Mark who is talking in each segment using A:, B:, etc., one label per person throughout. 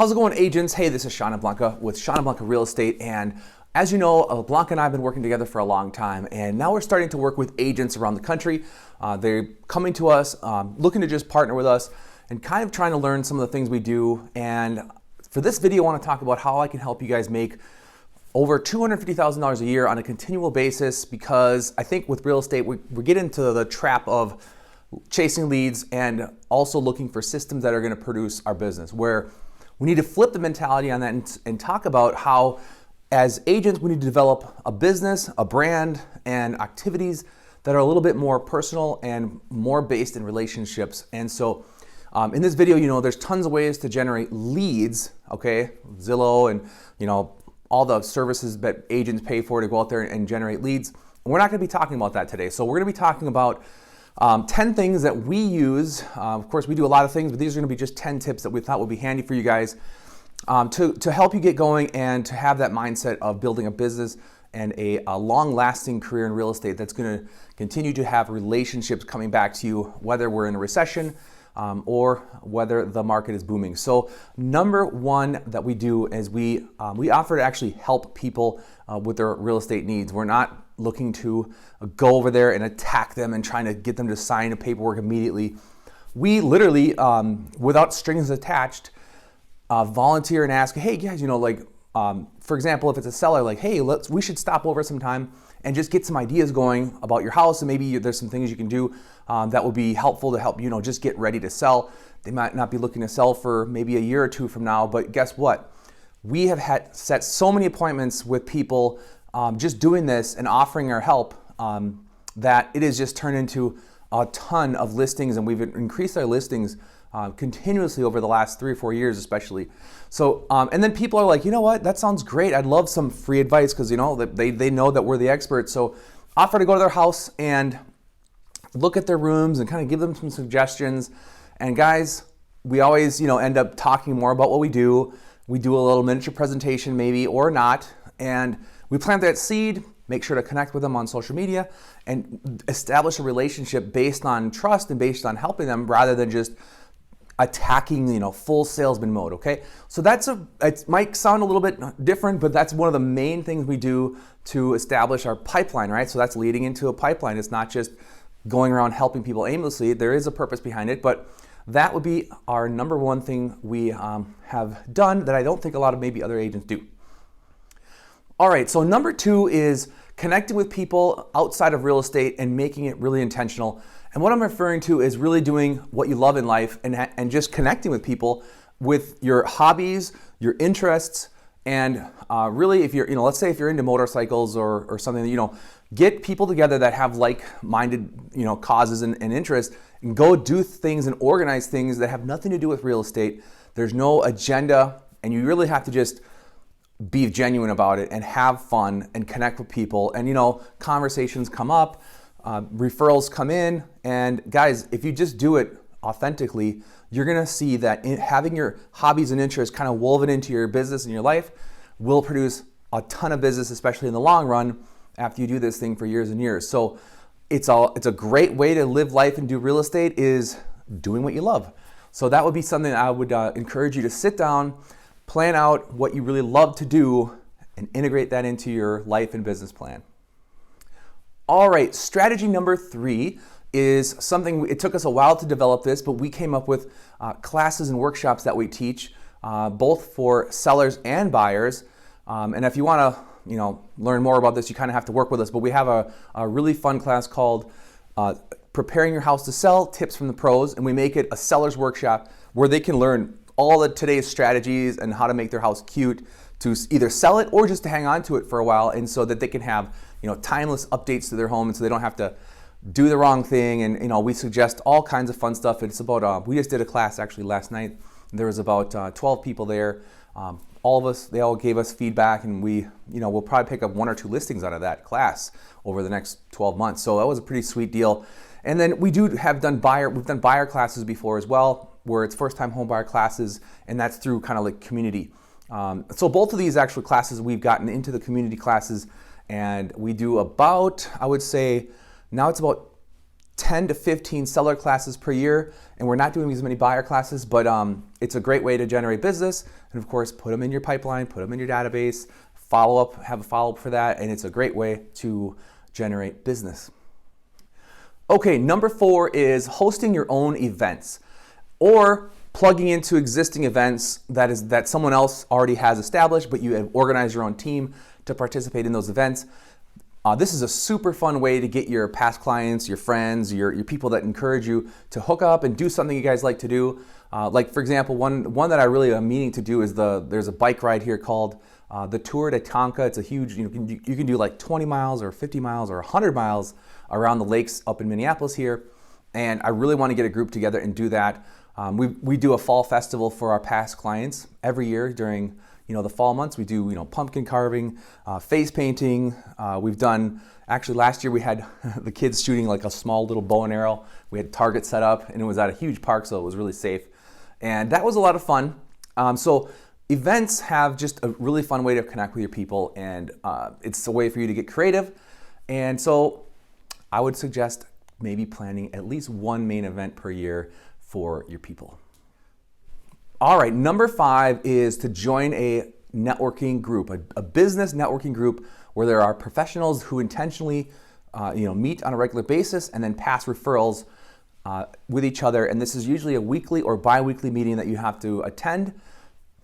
A: How's it going, agents? Hey, this is Sean and Blanca with Sean and Blanca Real Estate. And as you know, Blanca and I have been working together for a long time. And now we're starting to work with agents around the country. They're coming to us, looking to just partner with us and kind of trying to learn some of the things we do. And for this video, I want to talk about how I can help you guys make over $250,000 a year on a continual basis, because I think with real estate, we get into the trap of chasing leads and also looking for systems that are going to produce our business, where we need to flip the mentality on that and talk about how, as agents, we need to develop a business, a brand, and activities that are a little bit more personal and more based in relationships. And so in this video, there's tons of ways to generate leads, okay? Zillow and, all the services that agents pay for to go out there and generate leads. And we're not gonna be talking about that today. So we're gonna be talking about 10 things that we use. Of course, we do a lot of things, but these are gonna be just 10 tips that we thought would be handy for you guys to help you get going and to have that mindset of building a business and a long-lasting career in real estate that's gonna continue to have relationships coming back to you, whether we're in a recession or whether the market is booming. So number one that we do is we offer to actually help people with their real estate needs. We're not looking to go over there and attack them and trying to get them to sign a paperwork immediately. We literally, without strings attached, volunteer and ask, hey guys, for example, if it's a seller, like, hey, we should stop over sometime and just get some ideas going about your house, and maybe there's some things you can do that would be helpful to help just get ready to sell. They might not be looking to sell for maybe a year or two from now, but guess what? We have set so many appointments with people just doing this and offering our help that it has just turned into a ton of listings, and we've increased our listings continuously over the last 3 or 4 years, especially. So, and then people are like, you know what, that sounds great. I'd love some free advice, because they know that we're the experts. So offer to go to their house and look at their rooms and kind of give them some suggestions. And guys, we always, end up talking more about what we do. We do a little miniature presentation maybe, or not. And we plant that seed, make sure to connect with them on social media and establish a relationship based on trust and based on helping them, rather than just attacking, full salesman mode, okay? So it might sound a little bit different, but that's one of the main things we do to establish our pipeline, right? So that's leading into a pipeline. It's not just going around helping people aimlessly. There is a purpose behind it, but that would be our number one thing we have done that I don't think a lot of maybe other agents do. All right, so number 2 is connecting with people outside of real estate and making it really intentional. And what I'm referring to is really doing what you love in life and just connecting with people with your hobbies, your interests, and really, if you're, let's say if you're into motorcycles or something, get people together that have like-minded, causes and interests, and go do things and organize things that have nothing to do with real estate. There's no agenda, and you really have to just be genuine about it and have fun and connect with people. And conversations come up, referrals come in, and guys, if you just do it authentically, you're gonna see that having your hobbies and interests kind of woven into your business and your life will produce a ton of business, especially in the long run after you do this thing for years and years. So it's a great way to live life and do real estate, is doing what you love. So that would be something I would encourage you to sit down, plan out what you really love to do, and integrate that into your life and business plan. All right, strategy number 3 is something, it took us a while to develop this, but we came up with classes and workshops that we teach, both for sellers and buyers. And if you want to, learn more about this, you kind of have to work with us. But we have a really fun class called Preparing Your House to Sell, Tips from the Pros, and we make it a seller's workshop where they can learn all of today's strategies and how to make their house cute, to either sell it or just to hang on to it for a while, and so that they can have timeless updates to their home, and so they don't have to do the wrong thing. And we suggest all kinds of fun stuff. It's about we just did a class actually last night. There was about 12 people there. All of us, they all gave us feedback, and we'll probably pick up 1 or 2 listings out of that class over the next 12 months. So that was a pretty sweet deal. And then we've done buyer classes before as well, where it's first-time home buyer classes, and that's through kind of like community. So both of these actual classes, we've gotten into the community classes, and we do about, I would say, now it's about 10 to 15 seller classes per year, and we're not doing as many buyer classes, but it's a great way to generate business. And of course, put them in your pipeline, put them in your database, have a follow-up for that, and it's a great way to generate business. Okay, number 4 is hosting your own events or plugging into existing events that someone else already has established, but you have organized your own team to participate in those events. This is a super fun way to get your past clients, your friends, your people that encourage you to hook up and do something you guys like to do. Like for example, one that I really am meaning to do is there's a bike ride here called the Tour de Tonka. It's a huge, you can do like 20 miles or 50 miles or 100 miles around the lakes up in Minneapolis here. And I really want to get a group together and do that. We do a fall festival for our past clients every year during the fall months. We do pumpkin carving, face painting. We've done, actually last year we had the kids shooting like a small little bow and arrow. We had targets set up and it was at a huge park, so it was really safe. And that was a lot of fun. So events have just a really fun way to connect with your people, and it's a way for you to get creative. And so I would suggest maybe planning at least one main event per year for your people. All right, number 5 is to join a networking group, a business networking group where there are professionals who intentionally meet on a regular basis and then pass referrals with each other. And this is usually a weekly or bi-weekly meeting that you have to attend,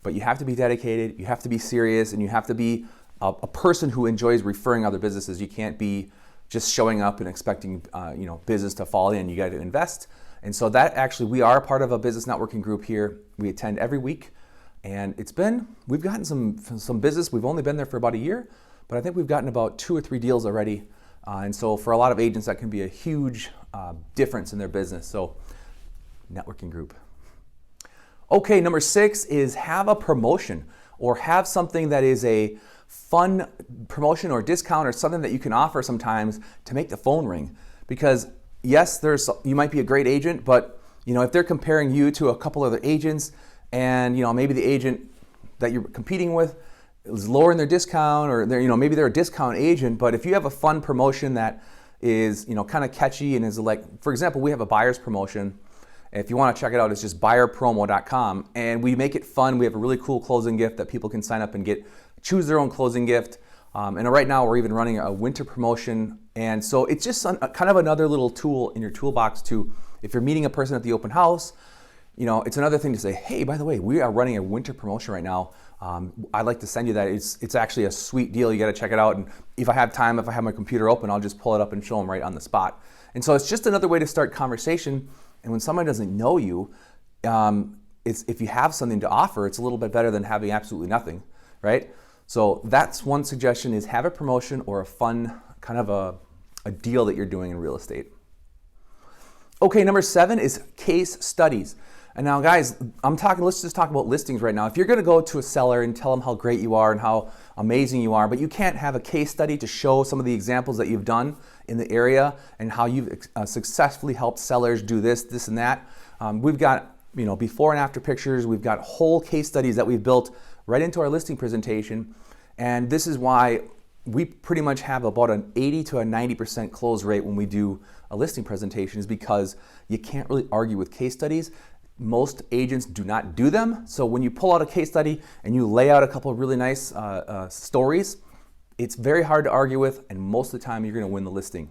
A: but you have to be dedicated, you have to be serious, and you have to be a person who enjoys referring other businesses. You can't be just showing up and expecting business to fall in. You got to invest. And so we are part of a business networking group here. We attend every week, and we've gotten some business. We've only been there for about a year, but I think we've gotten about 2 or 3 deals already. And so for a lot of agents, that can be a huge difference in their business. So networking group. Okay, number 6 is have a promotion or have something that is a fun promotion or discount or something that you can offer sometimes to make the phone ring. Because yes, you might be a great agent, but if they're comparing you to a couple other agents and maybe the agent that you're competing with is lowering their discount, or maybe they're a discount agent, but if you have a fun promotion that is kind of catchy and is like, for example, we have a buyer's promotion. If you want to check it out, it's just buyerpromo.com, and we make it fun. We have a really cool closing gift that people can sign up and choose their own closing gift. And right now we're even running a winter promotion. And so it's just kind of another little tool in your toolbox if you're meeting a person at the open house, it's another thing to say, hey, by the way, we are running a winter promotion right now. I'd like to send you that. It's actually a sweet deal. You got to check it out. And if I have time, if I have my computer open, I'll just pull it up and show them right on the spot. And so it's just another way to start conversation. And when someone doesn't know you, if you have something to offer, it's a little bit better than having absolutely nothing, right? So that's one suggestion, is have a promotion or a fun kind of a deal that you're doing in real estate. Okay, number 7 is case studies. And now guys, let's just talk about listings right now. If you're gonna go to a seller and tell them how great you are and how amazing you are, but you can't have a case study to show some of the examples that you've done in the area and how you've successfully helped sellers do this and that. We've got before and after pictures. We've got whole case studies that we've built right into our listing presentation. And this is why we pretty much have about an 80 to a 90% close rate when we do a listing presentation, is because you can't really argue with case studies. Most agents do not do them. So when you pull out a case study and you lay out a couple of really nice stories, it's very hard to argue with, and most of the time you're gonna win the listing.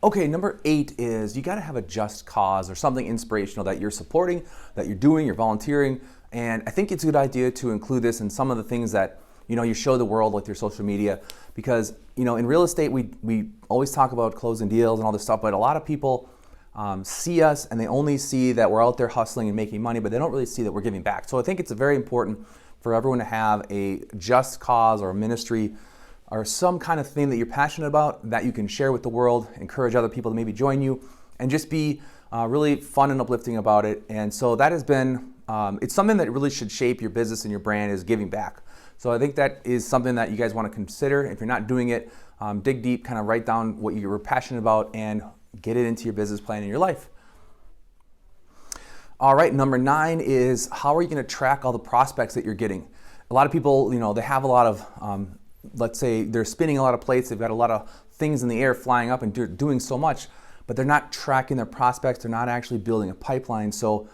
A: Okay, number 8 is you gotta have a just cause or something inspirational that you're supporting, that you're doing, you're volunteering. And I think it's a good idea to include this in some of the things that you show the world, like your social media, because in real estate we always talk about closing deals and all this stuff, but a lot of people see us and they only see that we're out there hustling and making money, but they don't really see that we're giving back. So I think it's very important for everyone to have a just cause or a ministry or some kind of thing that you're passionate about that you can share with the world, encourage other people to maybe join you, and just be really fun and uplifting about it. And so that has been, it's something that really should shape your business and your brand, is giving back. So I think that is something that you guys want to consider. If you're not doing it, dig deep, kind of write down what you're passionate about and get it into your business plan in your life. All right, number 9 is how are you going to track all the prospects that you're getting? A lot of people, they have a lot of, let's say they're spinning a lot of plates. They've got a lot of things in the air flying up and doing so much, but they're not tracking their prospects. They're not actually building a pipeline. So,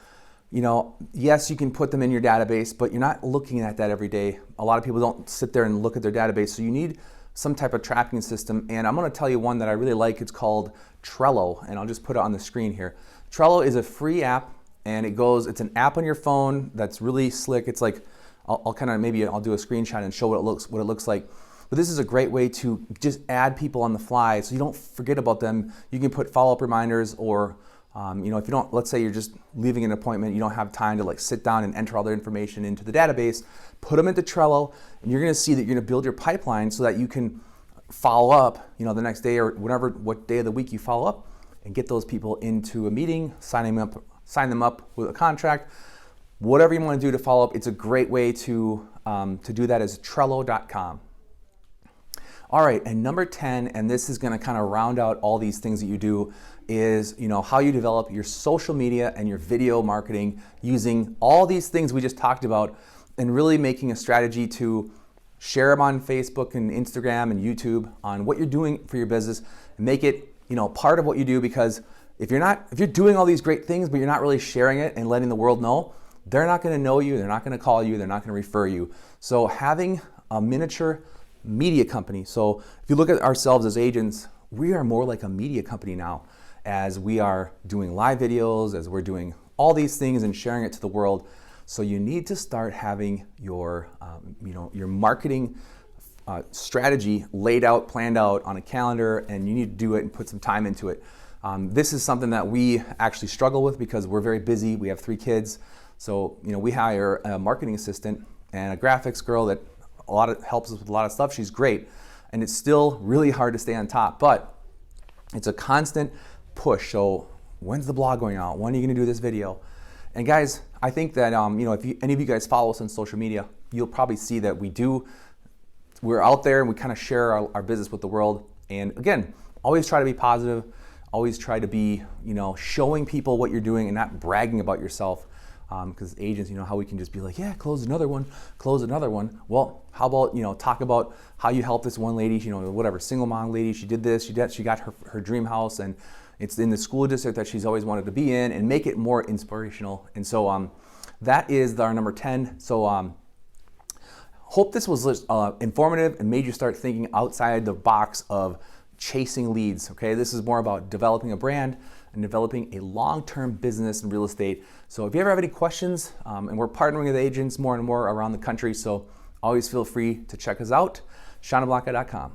A: yes, you can put them in your database, but you're not looking at that every day. A lot of people don't sit there and look at their database. So you need some type of tracking system. And I'm going to tell you one that I really like. It's called Trello, and I'll just put it on the screen here. Trello is a free app, and it's an app on your phone that's really slick. It's like, I'll do a screenshot and show what it looks like. But this is a great way to just add people on the fly so you don't forget about them. You can put follow-up reminders, or if you don't, let's say you're just leaving an appointment, you don't have time to like sit down and enter all their information into the database, put them into Trello, and you're gonna see that you're gonna build your pipeline so that you can follow up, the next day or what day of the week you follow up, and get those people into a meeting, sign them up with a contract, whatever you want to do to follow up. It's a great way to do that is Trello.com. All right, and number 10, and this is going to kind of round out all these things that you do, is how you develop your social media and your video marketing using all these things we just talked about, and really making a strategy to share them on Facebook and Instagram and YouTube on what you're doing for your business, and make it part of what you do. Because if you're doing all these great things but you're not really sharing it and letting the world know, they're not going to know you, they're not going to call you, they're not going to refer you. So having a miniature media company. So if you look at ourselves as agents, we are more like a media company now, as we are doing live videos, as we're doing all these things and sharing it to the world. So you need to start having your marketing strategy laid out, planned out on a calendar, and you need to do it and put some time into it. This is something that we actually struggle with because we're very busy. We have 3 kids. So, we hire a marketing assistant and a graphics girl that helps us with a lot of stuff. She's great. And it's still really hard to stay on top, but it's a constant push. So when's the blog going out? When are you going to do this video? And guys, I think that, if any of you guys follow us on social media, you'll probably see that we're out there and we kind of share our business with the world. And again, always try to be positive. Always try to be, showing people what you're doing and not bragging about yourself. Because agents, how we can just be like, yeah, close another one. Well, how about, talk about how you helped this one lady, single mom lady, she did this, she got her dream house, and it's in the school district that she's always wanted to be in, and make it more inspirational. And so that is our number 10. So hope this was informative and made you start thinking outside the box of chasing leads. Okay, this is more about developing a brand and developing a long-term business in real estate. So if you ever have any questions, and we're partnering with agents more and more around the country, so always feel free to check us out, SeanandBlanca.com.